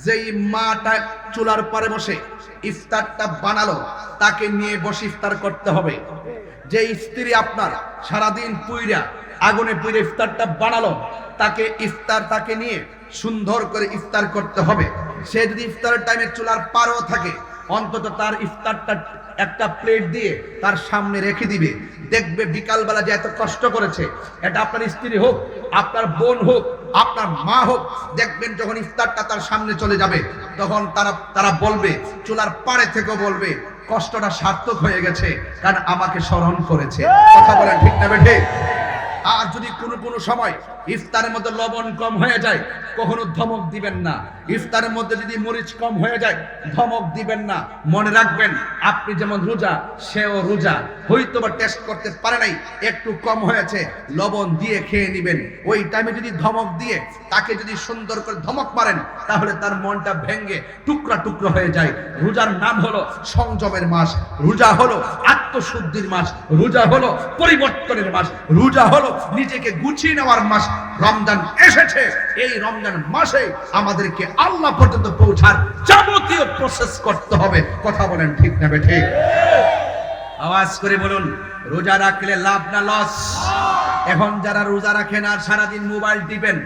যেই মাটা চুলার পরে বসে ইফতারটা বানালো তাকে নিয়ে বসে ইফতার করতে হবে। যে স্ত্রী আপনার সারাদিন পুইরা আগুনে পুইরা ইফতারটা বানালো তাকে নিয়ে সুন্দর করে ইফতার করতে হবে। সে যদি ইফতারের টাইমে চুলার পারেও থাকে অন্তত তার ইফতারটা একটা প্লেট দিয়ে তার সামনে রেখে দিবে। দেখবে বিকালবেলা যে এত কষ্ট করেছে, এটা আপনার স্ত্রী হোক, আপনার বোন হোক, আপনার মা হোক, দেখবেন যখন ইফতারটা তার সামনে চলে যাবে তখন তারা বলবে, চুলার পাড়ে থেকেও বলবে কষ্টটা সার্থক হয়ে গেছে, কারণ আমাকে স্মরণ করেছে। কথা বলেন ঠিক না বেঠে? আর যদি কোনো সময় ইফতারের মধ্যে লবণ কম হয়ে যায় কখনো ধমক দিবেন না। ইফতারের মধ্যে যদি মরিচ কম হয়ে যায় ধমক দিবেন না। মনে রাখবেন আপনি যেমন রোজা সেও রোজা, হয়তো বা টেস্ট করতে পারে নাই, একটু কম হয়েছে, লবণ দিয়ে খেয়ে নেবেন। ওই টাইমে যদি ধমক দিয়ে তাকে যদি সুন্দর করে ধমক মারেন তাহলে তার মনটা ভেঙে টুকরা টুকরা হয়ে যায়। রোজার নাম হলো সংযমের মাস, রোজা হলো আত্মশুদ্ধির মাস, রোজা হলো পরিবর্তনের মাস, রোজা হলো নিজেকে গুছিয়ে নেওয়ার মাস। রমজান এসেছে, এই রমজান মাসে আমাদেরকে আল্লাহ পর্যন্ত পৌঁছার যাবতীয় প্রসেস করতে হবে। কথা বলেন ঠিক না বেঠিক? আওয়াজ করে বলুন, রোজা রাখলে লাভ না লস? এখন যারা রোজা রাখেন আর সারাদিন মোবাইল টিপেন,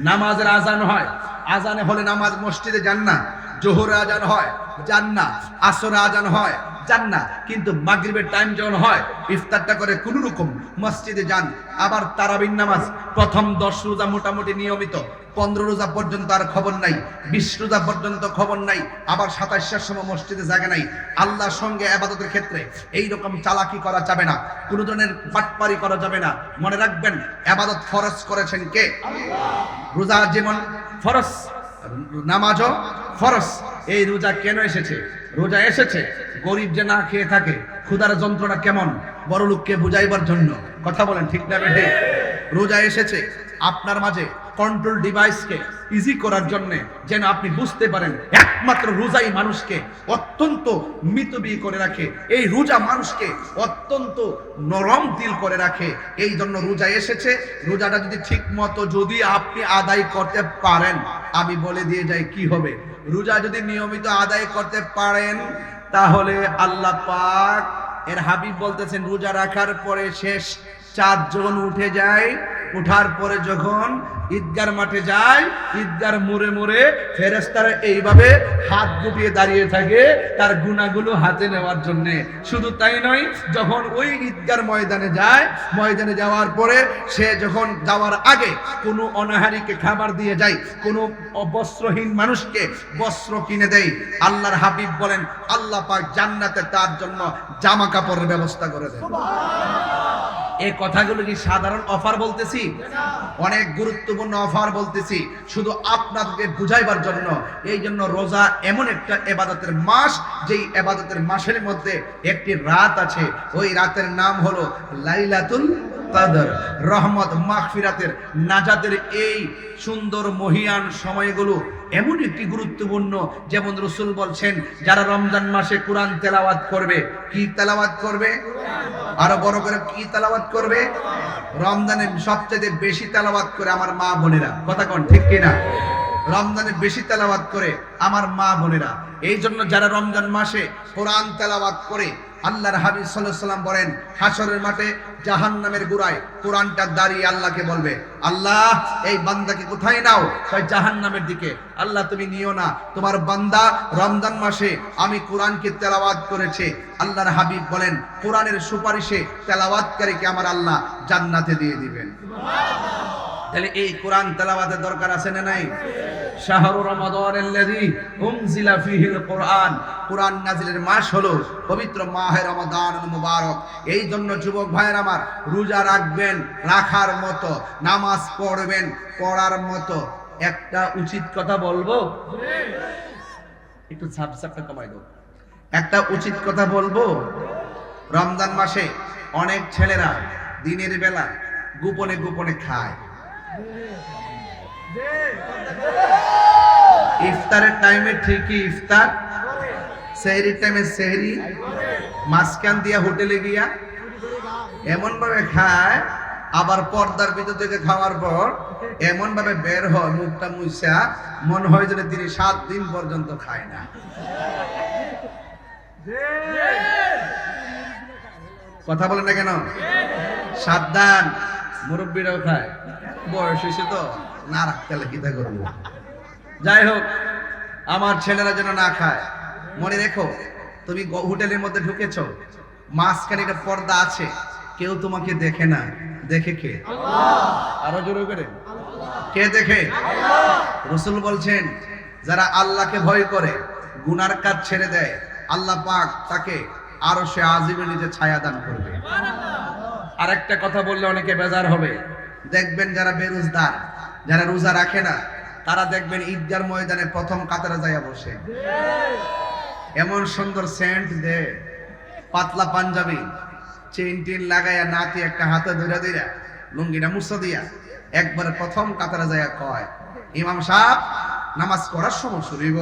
নামাজের আজান হয়, আজানে হলে নামাজ মসজিদে যান না, জোহরে আজান হয় যান না, আসরে আজান হয় যান না, কিন্তু মাগরিবের টাইম যখন হয় ইফতারটা করে কোন রকম মসজিদে যান। আবার তারাবির নামাজ প্রথম 10 রোজা মোটামুটি নিয়মিত, 15 রোজা পর্যন্ত আর খবর নাই, 20 রোজা পর্যন্ত খবর নাই, আবার 27টার সময় মসজিদে জায়গা নাই। আল্লাহর সঙ্গে ইবাদতের ক্ষেত্রে এই রকম চালাকি করা যাবে না, কোন ধরনের বাটপারি করা যাবে না। মনে রাখবেন ইবাদত ফরজ করেছেন কে? আল্লাহ। রোজা যেমন ফরজ, নামাজও ফরজ। এই রোজা কেন এসেছে? রোজা এসেছে গরিব যে না খেয়ে থাকে, ক্ষুধার যন্ত্রণা কেমন, বড় লোককে বুঝাইবার জন্য। কথা বলেন ঠিক না বেঠে? রোজা এসেছে আপনার মাঝে কন্ট্রোল ডিভাইসকে ইজি করার জন্য, যেন আপনি বুঝতে পারেন একমাত্র রোজাই মানুষকে অত্যন্ত মিতব্যয়ী করে রাখে, এই রোজা মানুষকে অত্যন্ত নরম দিল করে রাখে। এই জন্য রোজা এসেছে। রোজাটা যদি ঠিক মতো যদি আপনি আদায় করতে পারেন, আমি বলে দিয়ে যাই কি হবে। রোজা যদি নিয়মিত আদায় করতে পারেন তাহলে আল্লাহ পাক এর হাবিব বলতেছেন, রোজা রাখার পরে শেষ চাঁদ যখন উঠে যায়, উঠার পরে যখন ঈদগার মাঠে যায়, ঈদগার মোড়ে মোড়ে ফেরেশতারা এইভাবে হাত গুটিয়ে দাঁড়িয়ে থাকে তার গুনাহগুলো হাতে নেওয়ার জন্য। শুধু তাই নয়, যখন ওই ঈদগার ময়দানে যায়, ময়দানে যাওয়ার পরে সে যখন যাওয়ার আগে কোনো অনাহারীকে খাবার দিয়ে যায়, কোনো বস্ত্রহীন মানুষকে বস্ত্র কিনে দেয়, আল্লাহর হাবিব বলেন আল্লাহ পাক জান্নাতে তার জন্য জামা কাপড়ের ব্যবস্থা করে দেন। এই কথাগুলো কি সাধারণ অফার বলতেছি? অনেক গুরুত্বপূর্ণ অফার বলতেছি, শুধু আপনাদেরকে বুঝাইবার জন্য। এই জন্য রোজা এমন একটা ইবাদতের মাস, যেই ইবাদতের মাসের মধ্যে একটি রাত আছে, ওই রাতের নাম হলো লাইলাতুল কদর। রহমত, মাগফিরাতের, নাজাতের এই সুন্দর মহিয়ান সময়গুলো এমন একটি গুরুত্বপূর্ণ। যেমন রাসূল বলছেন, যারা রমজান মাসে কোরআন তেলাওয়াত করবে, কি তেলাওয়াত করবে? আরো বড় করে কি তেলাওয়াত করবে? রমজানে সবচেয়ে বেশি তেলাওয়াত করে আমার মা বোনেরা। কথা কোন ঠিক কিনা? রমজানে বেশি তেলাওয়াত করে আমার মা বোনেরা। এই জন্য যারা রমজান মাসে কোরআন তেলাওয়াত করে, আল্লাহর হাবিব সাল্লাল্লাহু আলাইহি ওয়াসাল্লাম বলেন, হাসরের মাঠে জাহান্নামের গোড়ায় কোরআনটা দাঁড়িয়ে আল্লাহকে বলবে, আল্লাহ এই বান্দাকে কোথায় নাও? কয় জাহান্নামের দিকে। আল্লাহ তুমি নিও না, তোমার বান্দা রমজান মাসে আমি কোরআনকে তেলাওয়াত করেছে। আল্লাহর হাবিব বলেন, কোরআনের সুপারিশে তেলাওয়াতকারীকে আমার আল্লাহ জান্নাতে দিয়ে দিবেন। তাহলে এই কোরআন তেলাওয়াতের দরকার আছে না নাই? শাহরু রমাদানাল্লাযী উনজিলা ফীহিল কুরআন, কোরআন নাজিলের মাস হলো পবিত্র মাহে রমাদানুল মুবারক। এই জন্য যুবক ভাইয়ের আমার, রোজা রাখবেন রাখার মতো, নামাজ পড়বেন পড়ার মতো। একটা উচিত কথা বলবো, একটু সাবসাবটা কমাই দাও। একটা উচিত কথা বলবো, রমজান মাসে অনেক ছেলেরা দিনের বেলা গোপনে গোপনে খায়। ইফতারের টাইমে ঠিকই ইফতার, সেহরির টাইমে সেহরি, মাঝখান দিয়া হোটেলে গিয়া এমন ভাবে খায়, আবার পর্দার ভিতর থেকে খাওয়ার পর এমন ভাবে বের হয় মুখটা মুইসা মনে হয় যেন তিনি 7 দিন পর্যন্ত খায় না। কথা বলেন না কেন? সাবধান, মুরব্বীরাও খায়, বয়স হয়েছে তো, না রাখতে কিতা করবো। যাই হোক, আমার ছেলেরা যেন না খায়। মনে রেখো, তুমি হোটেলের মধ্যে ঢুকেছ, মাঝখানে একটা পর্দা আছে, কেউ তোমাকে দেখে না। দেখে কে? আরো জোরে করে, কে দেখে? রাসূল বলছেন, যারা আল্লাহকে ভয় করে, গুনার কাজ ছেড়ে দেয়, আল্লাহ পাক তাকে আরশে আজিমের নিচে ছায়া দান করবে। আরেকটা কথা বললে অনেকে বেজার হবে, দেখবেন যারা বেরোজগার, যারা রোজা রাখে না, তারা দেখবেন ঈদগার ময়দানে প্রথম কাতারে যাইয়া বসে। এমন সুন্দর সেন্ট দে, পাতলা পাঞ্জাবি, চেইন টেন লাগাইয়া, নাতি একটা হাতে ধরে দিয়া, লুঙ্গিটা মুছা দিয়া, একবারে প্রথম কাতারে যাইয়া কয়, ইমাম সাহেব নামাজ পড়ার সময় শুরুইব।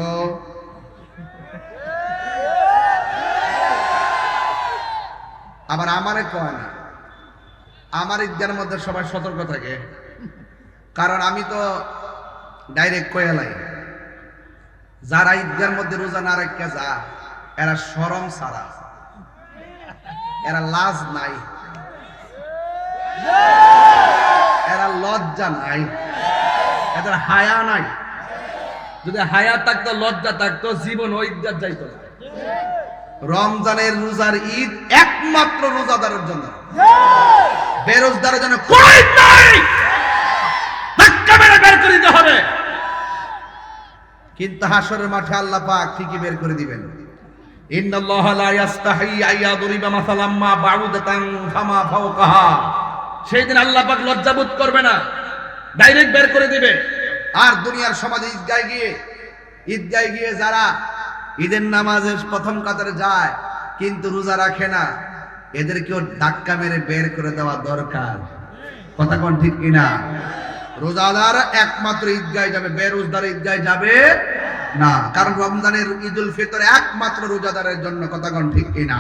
আবার আমারে কয় না। আমার ঈদগার মধ্যে সবাই সতর্ক থাকে, কারণ আমি তো ডাইরেক্ট কয়ালাই, যারা ঈদগার মধ্যে রোজা না রেখে যা, এরা শরম ছাড়া, এরা লাজ নাই, এরা লজ্জা নাই, এদের হায়া নাই। যদি হায়া থাকতো, লজ্জা থাকতো, জীবন ওই ঈদগার যাইতো না। রমজানের রোজার ঈদ একমাত্র রোজাদারের জন্য, বেরোজগারের জন্য কোনো ঈদ নাই। ধাক্কা মেরে বের করে দিতে হবে, কিন্তু হাসরের মাঠে আল্লাহ পাক ঠিকই বের করে দিবেন। ইন্নাল্লাহা লা ইস্তাহি আইয়াদরিবা মাসালাম মা বাউদাতান ফামা ফাওকাহা। সেই দিন আল্লাহ পাক লজ্জা বোধ করবে না, ডাইরেক্ট বের করে দিবে। আর দুনিয়ার সমাজে ঈদগায় গিয়ে যারা ঈদের নামাজের প্রথম কাতারে যায় কিন্তু রোজা রাখে না, এদেরকেও ধাক্কা মেরে বের করে দেওয়া দরকার। কথা কোন ঠিক কিনা? রোজাদার একমাত্র ঈদগায় যাবে, বেরোজদার ঈদগায় যাবে না, কারণ রমজানের ঈদুল ফিতর একমাত্র রোজাদারের জন্য। কথা কোন ঠিক কিনা?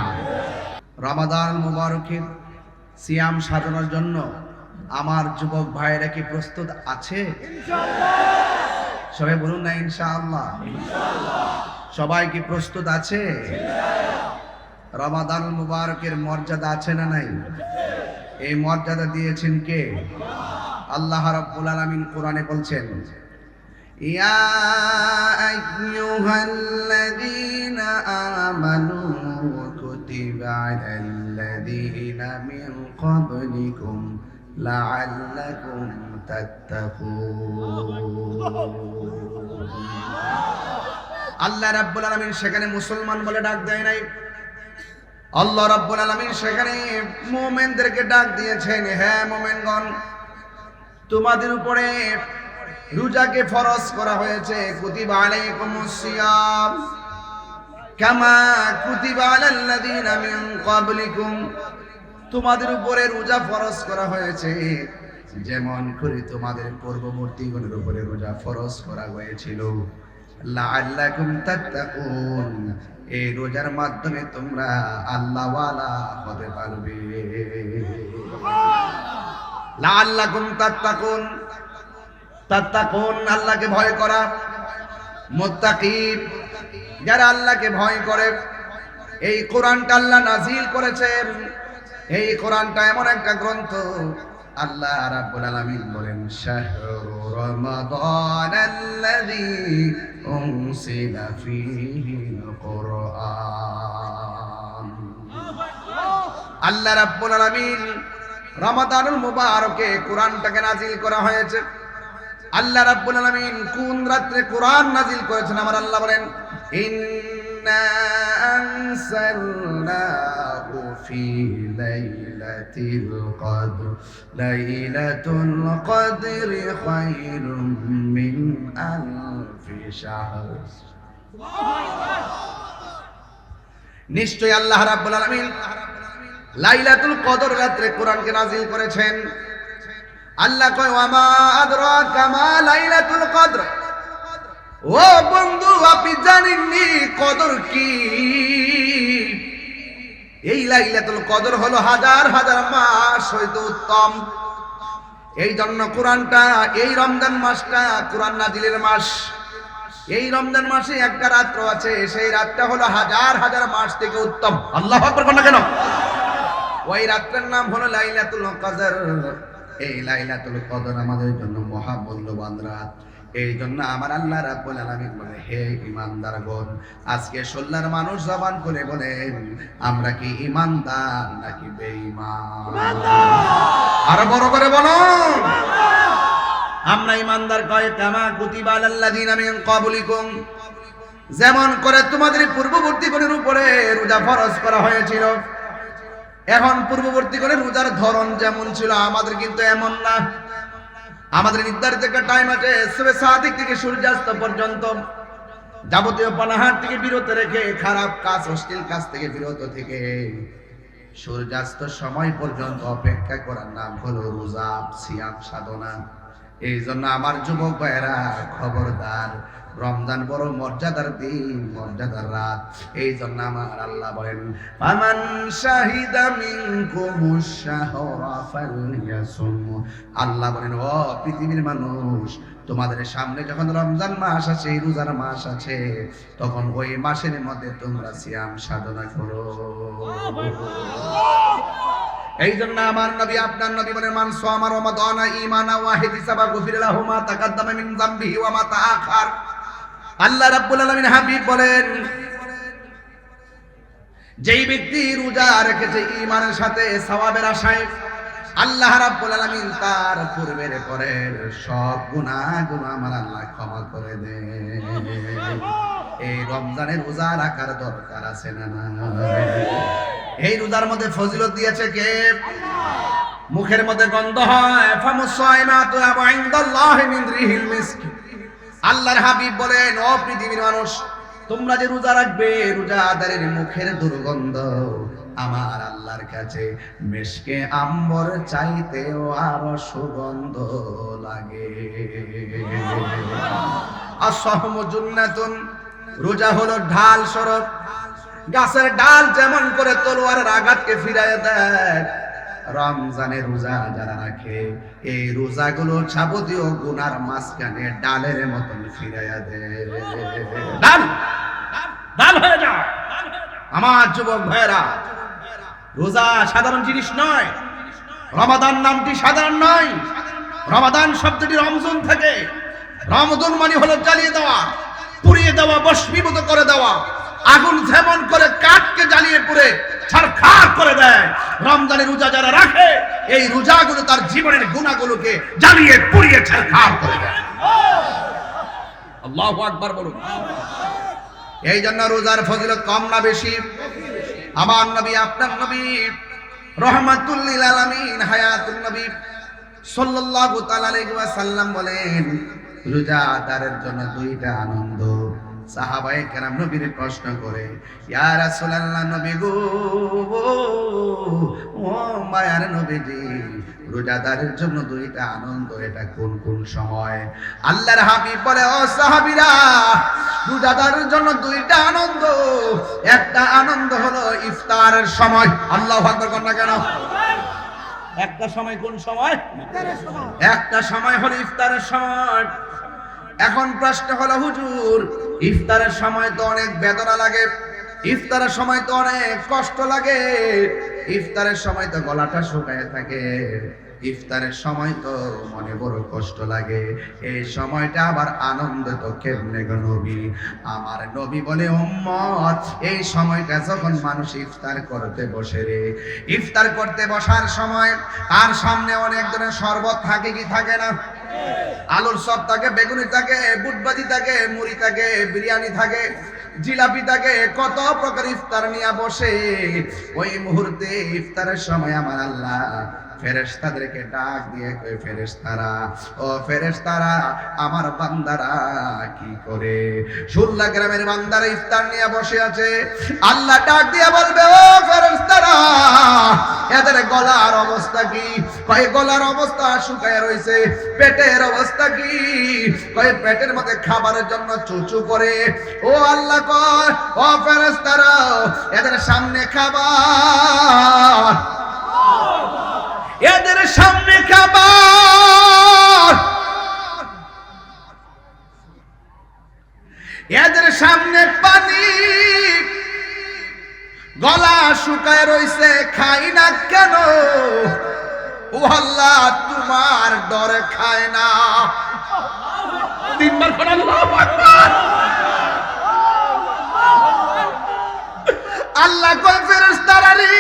রমাদান মুবারকের সিয়াম সাধনার জন্য আমার যুবক ভাইয়েরা কি প্রস্তুত আছে? সবাই বলুন না ইনশাআল্লাহ। সবাই কি প্রস্তুত আছে? রমাদান মুবারকের মর্যাদা আছে না নাই? এই মর্যাদা দিয়েছেন কে? আল্লাহ রাব্বুল আলামিন কোরআনে বলছেন, ইয়া আইয়ুহাল্লাযীনা আমানু কুতিবা আলাল্লাযীনা মিন ক্বাবলিকুম লাআল্লাকুম তাত্তাকুন। আল্লাহ রাব্বুল আলামিন সেখানে মুসলমান বলে ডাক দেয় নাই, আল্লাহ রাব্বুল আলামিন সেখানে মুমিনদেরকে ডাক দিয়েছেন, হ্যাঁ মুমিনগণ, তোমাদের উপরে রোজাকে ফরজ করা হয়েছে। কুতিবা আলাইকুমুস সিয়াম কামা কুতিবা আলাল্লাযীনা মিন ক্বাবলিকুম, তোমাদের উপরে রোজা ফরজ করা হয়েছে যেমন করে তোমাদের পূর্ববর্তীগণের উপরে রোজা ফরজ করা হয়েছিল। লাআল্লাকুম তাত্তাকুন, এই রোজার মাধ্যমে তোমরা আল্লাহওয়ালা হতে পারবে। লাআল্লাকুম তাত্তাকুন, তাত্তাকুন আল্লাহকে ভয় করা, মুত্তাকিন যারা আল্লাহকে ভয় করে। এই কোরআনটা আল্লাহ নাজিল করেছেন। এই কোরআনটা এমন একটা গ্রন্থ, আল্লাহ রাব্বুল আলামিন বলেন, শাহরু রমাদানাল্লাযী উনসিলা ফীহিল কুরআন। আল্লাহ রাব্বুল আলামিন রমাদানুল মুবারকে কোরআনটাকে নাজিল করা হয়েছে। আল্লাহ রাব্বুল আলামিন কোন রাতে কোরআন নাজিল করেছেন? আমার আল্লাহ বলেন, ইন্না আনসালনাহু ফি লাইলাতিল কদর, লাইলাতুল কদরি খায়রুম মিন আলফি শাহর। নিশ্চয়ই আল্লাহ রাব্বুল আলামিন লাইলাতুল কদর রাতে কোরআনকে নাজিল করেছেন। আল্লাহ কয়, ওয়ামা আদরাকা মা লাইলাতুল কদর। ও বন্ধু, আপনি জানেননি কদর কি? এই লাইলাতুল কদর হলো হাজার হাজার মাস হইতে উত্তম। এই জন্য কোরআনটা, এই রমজান মাসটা কোরআন নাজিলের মাস। এই রমজান মাসে একটা রাত্র আছে, সেই রাতটা হলো হাজার হাজার মাস থেকে উত্তম। আল্লাহু আকবার বলেন না কেন? ওই রাতের নাম হলো লাইলাতুল কদর। এই লাইলাতুল কদর আমাদের জন্য মহামূল্যবান রাত। এই জন্য আমার আল্লাহ রাব্বুল আলামিন বলে, হে ঈমানদারগণ, আজকে সোল্লার মানুষ জবান করে বলেন, আমরা কি ঈমানদার নাকি বেঈমান? আরো বড় করে বলো, আমরা ঈমানদার। কয় কামা কুতিবা আলাল্লাযিনা মিন ক্বাবলিকুম, যেমন করে তোমাদের পূর্ববর্তীগণের উপরে রোজা ফরজ করা হয়েছিল। এখন পূর্ববর্তীগণের রোজার ধরন যেমন ছিল, আমাদের কিন্তু এমন না। আমাদের নির্ধারিত একটা টাইম আছে, সুবহ সাদিক থেকে সূর্যাস্ত পর্যন্ত যাবতীয় পানাহার থেকে বিরত রেখে, খারাপ কাজ অশ্লীল কাজ থেকে বিরত থেকে সূর্যাস্ত সময় পর্যন্ত অপেক্ষা করার নাম হলো রোজা, সিয়াম সাধনা। এই জন্য আমার যুবক ভাইয়েরা খবরদার, রমজান বড় মর্যাদার দিন, মর্যাদার রাত। এই জন্য আমার আল্লাহ বলেন, ফামান শাহিদা মিনকুমুশ শাহরা ফালইয়াসুম। আল্লাহ বলেন, ও পৃথিবীর মানুষ, তোমাদের সামনে যখন রমজান মাস আছে, রোজার মাস আছে, তখন ওই মাসের মধ্যে তোমরা সিয়াম সাধনা করো। এই জন্য আমার নবী, আপনার নবী বলেন, মান সামা রমাদানা ঈমানা ওয়া ইহতিসাবা গুফিরা লাহু মা তাকাদ্দামা মিন যামবিহি ওয়া মা তাআখার। আল্লাহ রাব্বুল আলামিন হাবিব বলেন, যেই ব্যক্তি রোজা রেখেছে ঈমানের সাথে, সওয়াবের আশায়, আল্লাহ রাব্বুল আলামিন তার পূর্বের পরের সব গুনাহগুলো আমার আল্লাহ ক্ষমা করে দেন। এই রমজানের রোজা রাখার দরকার আছে না? এই রোজার মধ্যে ফজিলত দিয়েছে কে? মুখের মধ্যে গন্ধ হয়, ফামুসাইমাতু ইনদাল্লাহি মিন রিহিল মিস্ক। আল্লাহর হাবিব বলেন, ও পৃথিবীর মানুষ, তোমরা যে রোজা রাখবে, রোজাদারের মুখের দুর্গন্ধ আমার আল্লাহর কাছে মিশকে আম্বর চাইতেও আরো সুগন্ধ লাগে। আসসাহমু জুন্নাতুন, রোজা হলো ঢাল স্বরূপ। গাছের ডাল যেমন করে তলোয়ারের আঘাতকে ফিরাইয়া দেয়, রমজানে রোজা যারা রাখে, এই রোজাগুলো যাবতীয় গুনার মাঝখানে ডালের মতন ফিরাইয়া দেয়। ডাল ডাল হয়ে যায়। আমার যুবক ভাইরা, রোজা সাধারণ জিনিস নয়। রমাদান নামটি সাধারণ নয়। রমাদান শব্দটি রমজান থেকে। রমজান মানে হলো জ্বালিয়ে দেওয়া, পুড়িয়ে দেওয়া, ভস্মীভূত করে দেওয়া। আগুন যেমন করে কাঠকে জ্বালিয়ে পুড়ে ছারখার করে দেয়, রমজানের রোজা যারা রাখে, এই রোজাগুলো তার জীবনের গুনাহগুলোকে জ্বালিয়ে পুড়িয়ে ছারখার করে দেয়। আল্লাহু আকবার বলুন। এই জন্য রোজার ফজিলত কম না বেশি? আমার নবী, আপনার নবী, রহমাতুল লিল আলামিন, হায়াতুন নবী সাল্লাল্লাহু তাআলা আলাইহি ওয়াসাল্লাম বলেন, রোজাদারের জন্য দুইটা আনন্দ। সাহাবায়ে কেরাম নবীর প্রশ্ন করে, ইয়া রাসূলুল্লাহ, নবী গো, ও মায়ার নবীজি, রোজাদারের জন্য দুইটা আনন্দ, এটা কোন কোন সময়? আল্লাহর হাবিব বলে, ও সাহাবীরা, রোজাদারের জন্য দুইটা আনন্দ। একটা আনন্দ হলো ইফতারের সময়। আল্লাহু আকবার কর না কেন? একটা সময় কোন সময়? একটা সময় হলো ইফতারের সময়। এখন প্রশ্ন হলো, হুজুর, ইফতারের সময় তো অনেক বেদনা লাগে, ইফতারের সময় তো অনেক কষ্ট লাগে, ইফতারের সময় তো গলাটা শুকায় থাকে, ইফতারের সময় তো মনে বড় কষ্ট লাগে, এই সময়টা আবার আনন্দ তো কেমনে গো নবী? আমার নবী বলে, উম্মত, এই সময়টা যখন মানুষ ইফতার করতে বসে রে, ইফতার করতে বসার সময় তার সামনে অনেক ধরনের শরবত থাকে কি থাকে না? আলুর চপ থাকে, বেগুনি থাকে, বুটবাজি থাকে, মুড়ি থাকে, বিরিয়ানি থাকে, জিলাপি থাকে, কত প্রকার ইফতার নিয়ে বসে। ওই মুহূর্তে ইফতারের সময় আমার আল্লাহ ফেরেশতাদেরকে ডাক দিয়ে কই, ফেরেশতারা, ও ফেরেশতারা, আমার বান্দারা কি করে? সুল্লা গ্রামের বান্দারা ইফতার নিয়ে বসে আছে। আল্লাহ ডাক দিয়ে বলবে, ও ফেরেশতারা, এদের গলার অবস্থা কি? কয় গলার অবস্থা শুকায় রইছে। পেটের অবস্থা কি? কয় পেটের মধ্যে খাবারের জন্য চুচু করে। ও আল্লাহ কয়, ও ফেরেশতারা, এদের সামনে খাবার, এদের সামনে খাবার, এদের সামনে পানি, গলা শুকায় রইছে, খাই না কেন? ও আল্লাহ, তোমার ডরে খায় না। তিনবার পড়ে আল্লাহু আকবার। আল্লাহ কয় ফেরেশতারা রে,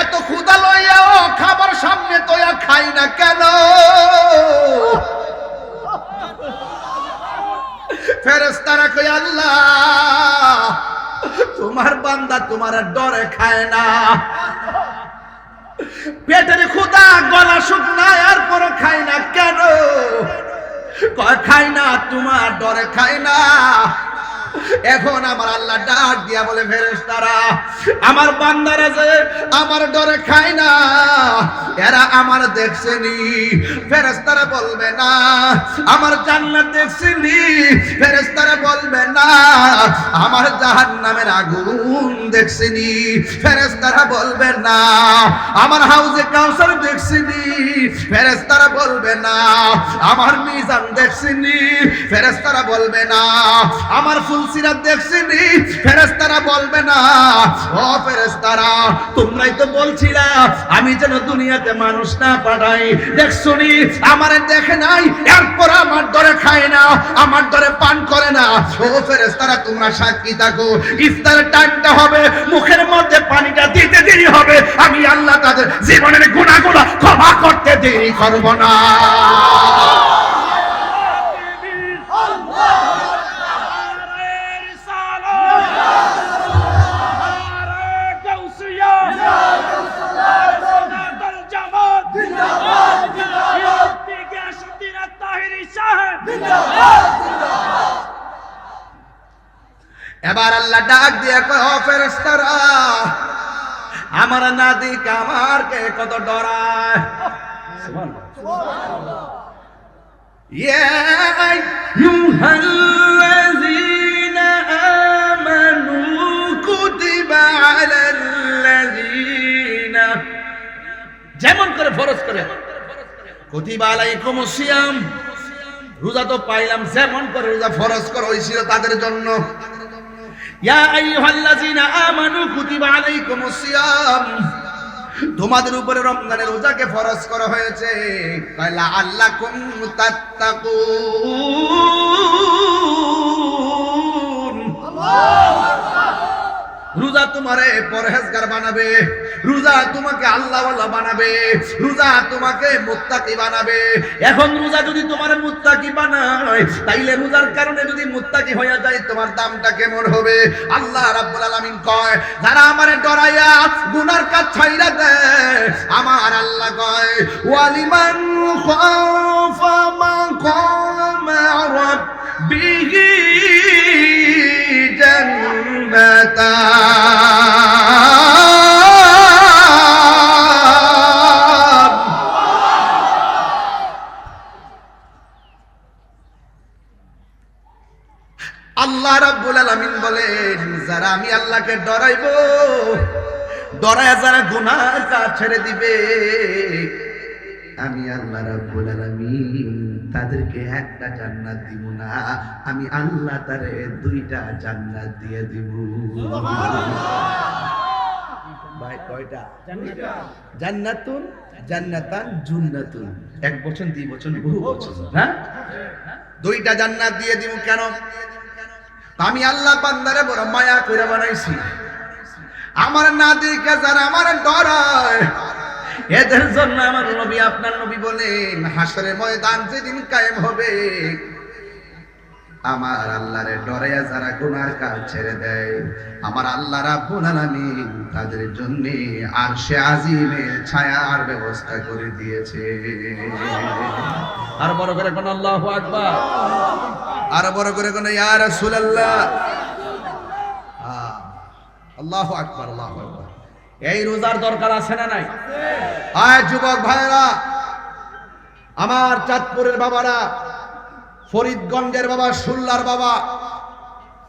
এত ক্ষুধা লইয়াও খাবার সামনে তোয়া খাই না কেন? ফেরেশতারা কয় আল্লাহ, তোমার বান্দা তোমার ডরে খায় না। পেটের ক্ষুধা, গলা শুকনায়, আর পরও খায় না কেন? কয় খাই না, তোমার ডরে খায় না। এখন আমার আল্লাহ ডাক দিয়া বলে ফেরেশতারা, আমার বান্দারা যে আমার ডরে খায় না, এরা আমার দেখছেনি। ফেরেশতারা বলবে না আমার জান্নাত দেখছেনি, ফেরেশতারা বলবে না আমার জাহান্নামের আগুন দেখছেনি, ফেরেশতারা বলবে না আমার হাউজে কাউসার দেখছেনি, ফেরেশতারা বলবে না আমার মিজান দেখছেনি, ফেরেশতারা বলবে না আমার ফুলসিরাত দেখছেনি, ফেরেশতারা বলবে না ও ফেরেশতারা তোমরাই তো বলছিলা আমি যেন দুনিয়াতে মানুষ না পাঠাই, দেখছনি আমারে দেখে নাই, এরপর আমার ডরে খায় না, আমার ডরে পান করে না। ও ফেরেশতারা তোমরা সাক্ষী থাকো, ইফতারের টাইমটা হবে, মুখের মধ্যে পানিটা দিতে দেরি হবে, আমি আল্লাহ তাদের জীবনের গুনাহগুলো ক্ষমা করতে দেরি করব না। এবার আল্লাহ ডাক দিয়ে কয় ও ফেরেশতারা আমার নাদিক আমার কে কত ডরায়। সুবহানাল্লাহ। ইয়া আইয়ুহাল্লাযীনা আমানু কুতিবা আলাল্লাযীনা, যেমন করে ফরজ করে কুতিবা আলাইকুমুস সিয়াম, রোজা তো পাইলাম, যেমন করে রোজা ফরজ করা হয়েছিল তাদের জন্য। ইয়া আইয়ুহাল্লাযীনা আমানু কুতিবা আলাইকুমুস সিয়াম, তোমাদের উপরে রমজানের রোজাকে ফরজ করা হয়েছে লাআল্লাকুম তাত্তাকুন। রোজা তোমারে পরহেজগার বানাবে, রোজা তোমাকে আল্লাহওয়ালা বানাবে, রোজা তোমাকে মুত্তাকি বানাবে। এখন রোজা যদি তোমার মুত্তাকি বানায়, তাইলে রোজার কারণে যদি মুত্তাকি হয়ে যায় তোমার দামটা কেমন হবে? আল্লাহ রাব্বুল আলামিন কয় যারা আমারে ডরাইয়া গুনার কাজ ছাইরা দেয়, আমার আল্লাহ কয় ওয়ালিমান খাফা মাকামা রাব্বিহি জান্নাতান। আল্লাহ রাব্বুল আলামিন বলেন যারা আমি আল্লাহকে ডরাইবো, ডরায়া যারা গুনার কাজ ছেড়ে দিবে, আমি আল্লাহ রাব্বুল আলামিন তাদেরকে একটা জান্নাত দিব না, আমি আল্লাহ তারে দুইটা জান্নাত দিয়ে দিব। ভাই কয়টা জান্নাতুন, জান্নাতান, জুন্নাতুন, এক বচন, দুই বচন, বহু বচন, হ্যাঁ দুইটা জান্নাত দিয়ে দিব। কেন? আমি আল্লাহ বান্দারে বড় মায়া করে বানাইছি, আমার না দেখে যারা আমার ডরায় এদের জন্য আমার নবী আপনার নবী বলেন হাসরের ময়দান যেদিন কায়েম হবে, আমার আল্লাহরে ডরাইয়া যারা গুনার কাজ ছেড়ে দেয়, আমার আল্লাহ রাব্বুল আলামিন তাদের জন্য আরশে আজিমের ছায়ার ব্যবস্থা করে দিয়েছে। আর বড় করে কোন আল্লাহু আকবার, আর বড় করে কোন ইয়া রাসূলুল্লাহ, আল্লাহু আকবার, আল্লাহু আকবার। এই রোজার দরকার আছে না নাই? আয় যুবক ভাইরা, আমার চাঁদপুরের বাবারা, ফরিদগঞ্জের বাবা, শুল্লার বাবা,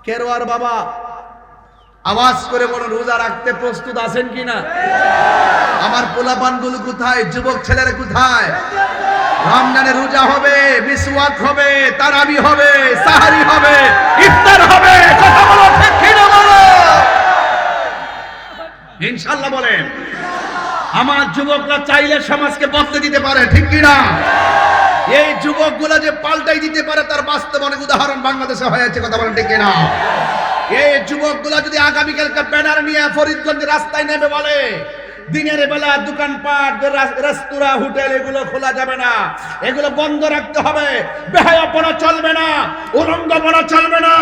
কেরোয়ার বাবা, আওয়াজ করে বলুন, রোজা রাখতে প্রস্তুত আছেন কিনা? আমার পোলাপানগুলো কোথায়? যুবক ছেলেরা কোথায়? রমজানে রোজা হবে, মিসওয়াক হবে, তারাবি হবে, সাহারি হবে, ইফতার হবে। কথা বলো, ঠিক কিনা বলো? ইনশাআল্লাহ বলেন। আমার যুবকরা চাইলে সমাজকে বদলে দিতে পারে, ঠিক কিনা? এই যুবকগুলা যে পাল্টাই দিতে পারে তার বাস্তব অনেক উদাহরণ বাংলাদেশে হয়েছে। কথা বলেন, ঠিক কিনা? এই যুবকগুলা যদি আগামীকালকে ব্যানার নিয়ে ফরিদগঞ্জের রাস্তায় নেমে বলে দিনের বেলা দোকানপাট, রেস্তোরাঁ, হোটেল এগুলো খোলা যাবে না, এগুলো বন্ধ রাখতে হবে, বেহায়াপনা চলবে না, উলঙ্গপনা চলবে না,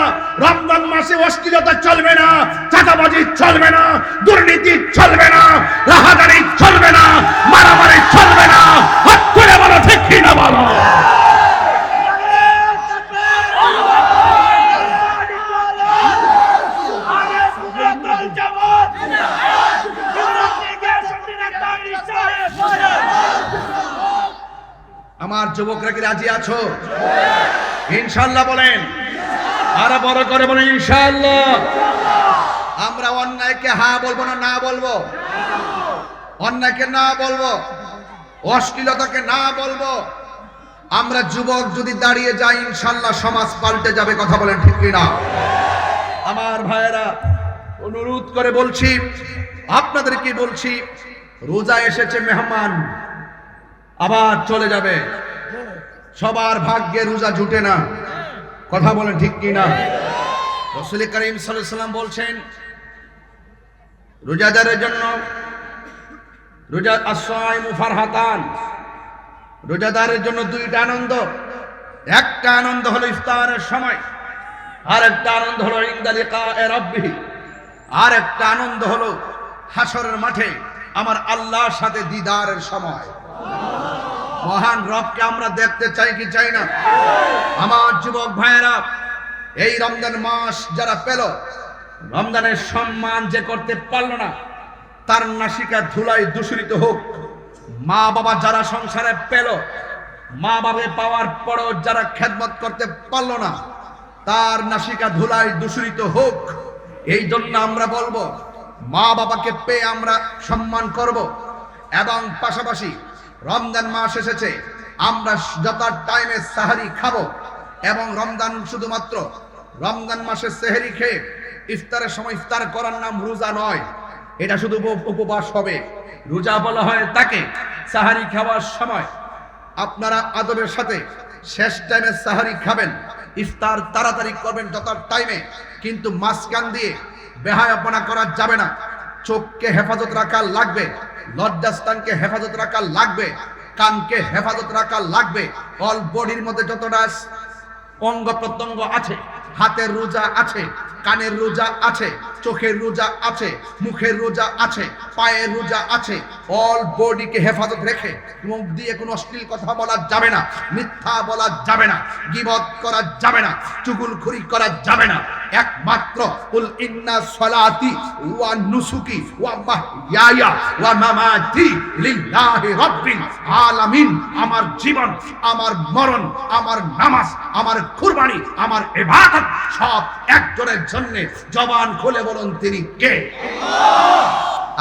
রমজান মাসে অশ্লীলতা চলবে না, চাঁদাবাজি চলবে না, দুর্নীতি চলবে না, রাহাজানি চলবে না, মারামারি চলবে না, হাত করে বলো, ঠিক কিনা বলো? আমার যুবকরা কি রাজি আছো? ইনশাআল্লাহ বলেন, আরো বড় করে বলেন ইনশাআল্লাহ। আমরা অন্যায়কে হ্যাঁ বলবো না না বলবো? অন্যায়কে না বলবো, অশ্লীলতাকে না বলবো। আমরা যুবক যদি দাঁড়িয়ে যাই ইনশাআল্লাহ সমাজ পাল্টে যাবে। কথা বলেন, ঠিক কিনা? আমার ভাইয়েরা, অনুরোধ করে বলছি, আপনাদেরকে বলছি, রোজা এসেছে মেহমান, আবার চলে যাবে। সবার ভাগ্যে রোজা জুটে না। কথা বলেন, ঠিক কিনা? রাসূল করিম সাল্লাল্লাহু আলাইহি ওয়াসাল্লাম বলছেন, রোজাদারের জন্য রোজা আস-সাইমু ফারহাতান, রোজাদারের জন্য দুইটা আনন্দ। একটা আনন্দ হলো ইফতারের সময়, আর একটা আনন্দ হলো ইনদা লিকায়ে রাব্বিহি, আর একটা আনন্দ হলো হাসরের মাঠে আমার আল্লাহর সাথে দিদারের সময়। মহান রবকে আমরা দেখতে চাই কি চাই না? আমার যুবক ভাইয়েরা, এই রমজান মাস যারা পেল, রমজানের সম্মান যে করতে পারল না, তার নাসিকা ধুলায় দূষিত হোক। মা বাবা যারা সংসারে পেল, মা বাবা পাওয়ার পরও যারা খেদমত করতে পারল না, তার নাসিকা ধুলায় দূষিত হোক। এই জন্য আমরা বলবো, মা বাবাকে পেয়ে আমরা সম্মান করব, এবং পাশাপাশি রমজান মাস এসেছে, আমরা যত টাইমে সাহারি খাবো, এবং রমজান শুধুমাত্র রমজান মাসে সেহরি খেয়ে ইফতারের সময় ইফতার করার নাম রোজা নয়, এটা শুধু উপবাস হবে। রোজা বলা হয় তাকে। সাহারি খাওয়ার সময় আপনারা আদবের সাথে শেষ টাইমে সাহারি খাবেন, ইফতার তাড়াতাড়ি করবেন যত টাইমে, কিন্তু মাঝখান দিয়ে বেহায়াপনা করা যাবে না। চোখকে হেফাজত রাখা লাগবে, লজ্জাস্থানকে হেফাজত রাখা লাগবে, কানকে হেফাজত রাখা লাগবে। অল বডির মধ্যে যতটা অঙ্গ প্রত্যঙ্গ আছে, হাতের রোজা আছে, কানের রোজা আছে, চোখের রোজা আছে, মুখের রোজা আছে, পায়ের রোজা আছে। অল বডিকে হেফাজত রেখে মুখ দিয়ে কোনো অশ্লীল কথা বলা যাবে না, মিথ্যা বলা যাবে না, গীবত করা যাবে না, চুগলখড়ি করা যাবে না। একমাত্র কুল ইন্না সলাতি ওয়া নুসুকি ওয়া মাহইয়া ওয়া মামাতি লিল্লাহি রাব্বিল আলামিন। আমার জীবন, আমার মরণ, আমার নামাজ, আমার কুরবানি, আমার ইবাদত সব একজনের জন্য। জবান খুলে বলুন, তিনি কে?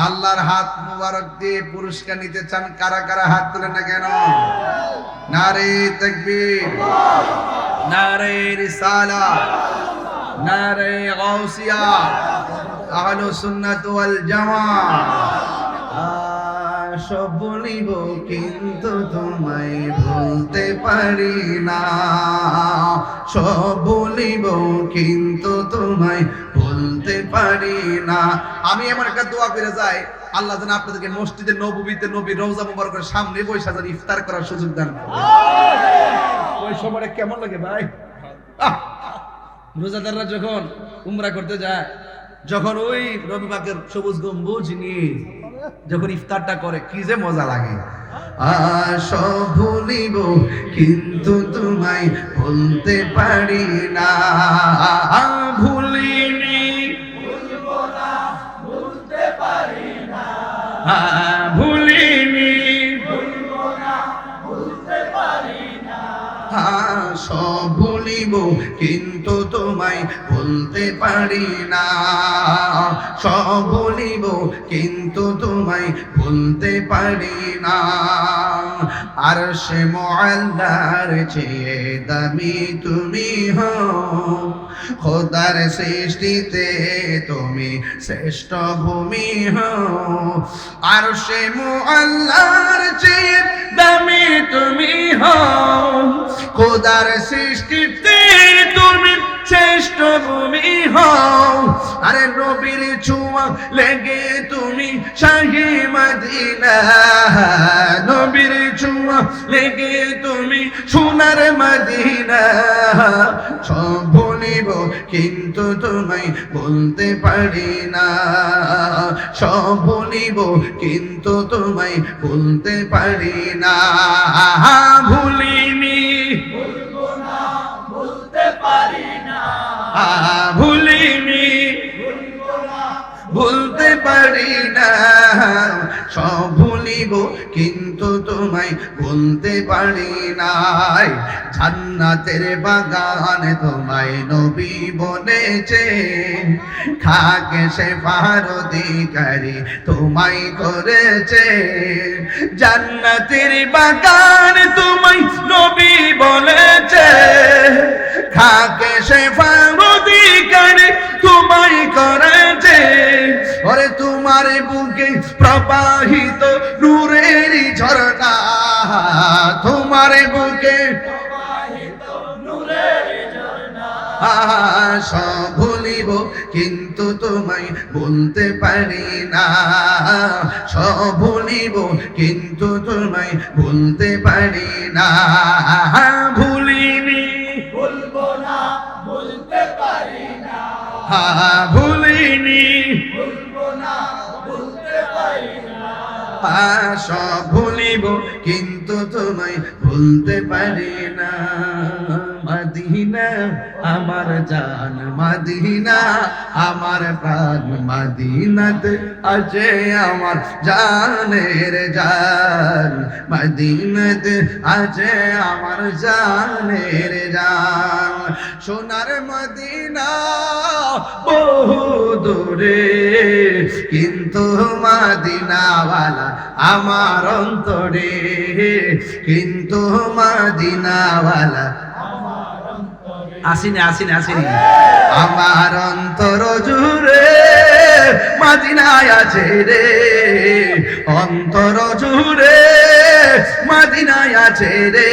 আল্লাহর হাত মুবারক দিয়ে পুরস্কার নিতে চান কারা কারা? হাত তুলেন না কেন? নারে তাকবীর, নারে রিসালাত, নারে গাউসিয়া, আহলুস সুন্নাত ওয়াল জামাআহ। সব বলিব কিন্তু তোমায় ভুলতে পারি না, সব বলিব কিন্তু তোমায় ভুলতে পারি না। আমি এমন একটা দোয়া করে যাই, আল্লাহ যেন আপনাদেরকে মসজিদে নববীতে নবীর রওজা মুবারকের সামনে বসে যেন ইফতার করার সুযোগ দান করেন। ওই সময়টা কেমন লাগে ভাই? রোজাদাররা যখন উমরা করতে যায়, যখন ওই নবী পাকের সবুজ গম্বুজ নিয়ে যখন ইফতারটা করে, কি যে মজা লাগে। সব ভুলিব কিন্তু তোমায় ভুলতে পারি না, ভুলিনি ভুলবো না, ভুলতে পারি না, ভুলিনি ভুলবো না, ভুলতে পারি না। সব ভুলিব কিন্তু তোমায় ভুলতে পারি না, সব ভুলিব কিন্তু তোমায় ভুলতে পারি না। আরশে মুআল্লার চেয়ে দামি তুমি হও, খোদার সৃষ্টিতে তুমি শ্রেষ্ঠ ভূমি হও। আরশে মুআল্লার চেয়ে দামি তুমি হও, খোদার সৃষ্টিতে তুমি শ্রেষ্ঠ ভূমি হও। আরে নবীর ছোঁয়া লেগে তুমি শাহে মদিনা, নবীর ছোঁয়া লেগে তুমি সোনার মদিনা। সব ভুলিব কিন্তু তোমায় ভুলতে পারি না, সব ভুলিব কিন্তু তোমায় ভুলতে পারি না। ভুলিনি ভুলবো না, ভুলতে পারি না, ভুলিনি ভুলবো না, ভুলতে পারি না, সব ভুলিব কিন্তু তোমায় ভুলতে পারি নাই। জান্নাতের বাগানে তোমায় নবী বলেছে, খাকে সে অধিকারী তোমায় করেছে। জান্নাতের বাগান তোমায় নবী বলেছে, খাকে সে অধিকারী তোমায় করেছে। ওরে তোমার বুকে প্রবাহিত নূরের ঝরনা, তোমার বুকে প্রবাহিত নূরের ঝরনা। সব ভুলিব কিন্তু তোমায় ভুলতে পারি না, সব ভুলিব কিন্তু তোমায় ভুলতে পারি না। ভুলিনি ভুলবো না, ভুলতে পারি না, ভুলিনি ভুলবো না, ভুলতে পারি না। সব ভুলিব কিন্তু তোমায় ভুলতে পারি না। মদিনা আমার জান, মদিনা আমার প্রাণ, মদিনাতে আছে আমার জানের জান, মদিনাতে আছে আমার জানের জান। সোনার মদিনা বহু দূরে কিন্তু মদিনাওয়ালা আমার অন্তরে, কিন্তু মদিনাওয়ালা আসিনি আসিনি আসিনি আমার অন্তর জুড়ে মদিনায় আছে রে, অন্তর জুড়ে মদিনায় আছে রে।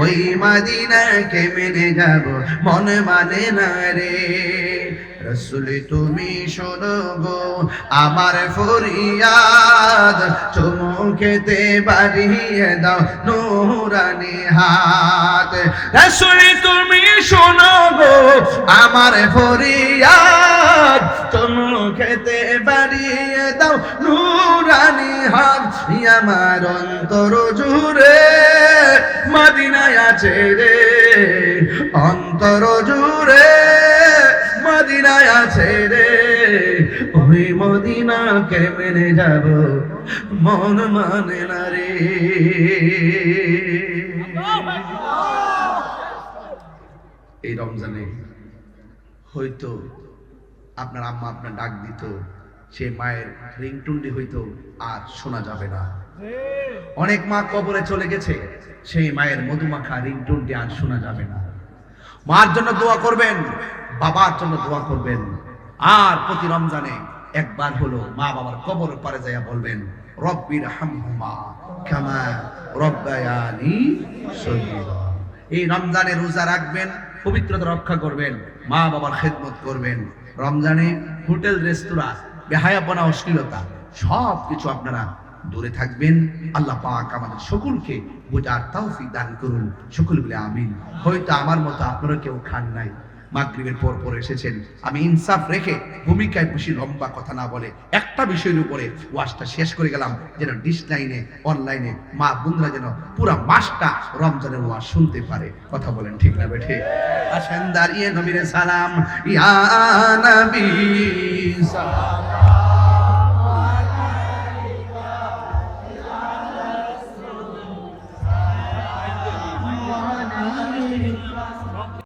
ওই মদিনাকে মেনে যাব মন মানে না রে। রসুল তুমি শোনো গো আমার ফরিয়াদ, চুমুকেতে বাড়িয়ে দাও নূরানি হাত। রসুল তুমি শোনো গো আমার ফরিয়াদ, চুমুকেতে বাড়িয়ে দাও নূরানি হাত। আমার অন্তর জুড়ে মদিনায় আছে রে, অন্তর জুড়ে মদিনায় আছে রে। ওই মদিনাকে মেনে যাব মন মানে না রে। এই রমজানে হয়তো আপনার আম্মা আপনার ডাক দিত, সে মায়ের রিংটুন্ডি হইতো আর শোনা যাবে না। অনেক মা কবরে চলে গেছে, সেই মায়ের মধুমাখা রিংটুন্ডি আর শোনা যাবে না। মার জন্য দোয়া করবেন, বাবার জন্য দোয়া করবেন। আর প্রতি রমজানে একবার হলো মা বাবার কবরের পারে যাইয়া বলবেন, রব্বির হামহুমা কামা রব্বায়ানি সগীরা। এই রমজানে রোজা রাখবেন, পবিত্রতা রক্ষা করবেন, মা বাবার খেদমত করবেন। রমজানে হোটেল রেস্তোরাঁ, বেহায়াপনা, অশ্লীলতা সব কিছু আপনারা দূরে থাকবেন। আল্লাহ পাক আমাদের সকলকে বোঝার তৌফিক দান করুন, সকল বলে আমিন। হয়তো আমার মতো আপনারা কেউ খান নাই, মাগরিবের পর এসেছেন। আমি ইনসাফ রেখে ভূমিকায় বেশি লম্বা কথা না বলে একটা বিষয়ের উপরে ওয়াজটা শেষ করে গেলাম, যেন ডিসলাইনে অনলাইনে মা বোনরা যেন পুরা মাসটা রমজানের ওয়াজ শুনতে পারে। কথা বলেন ঠিক না বেঠে? আসেন দাঁড়িয়ে নবীর সালাম, ইয়া নবী সালাম।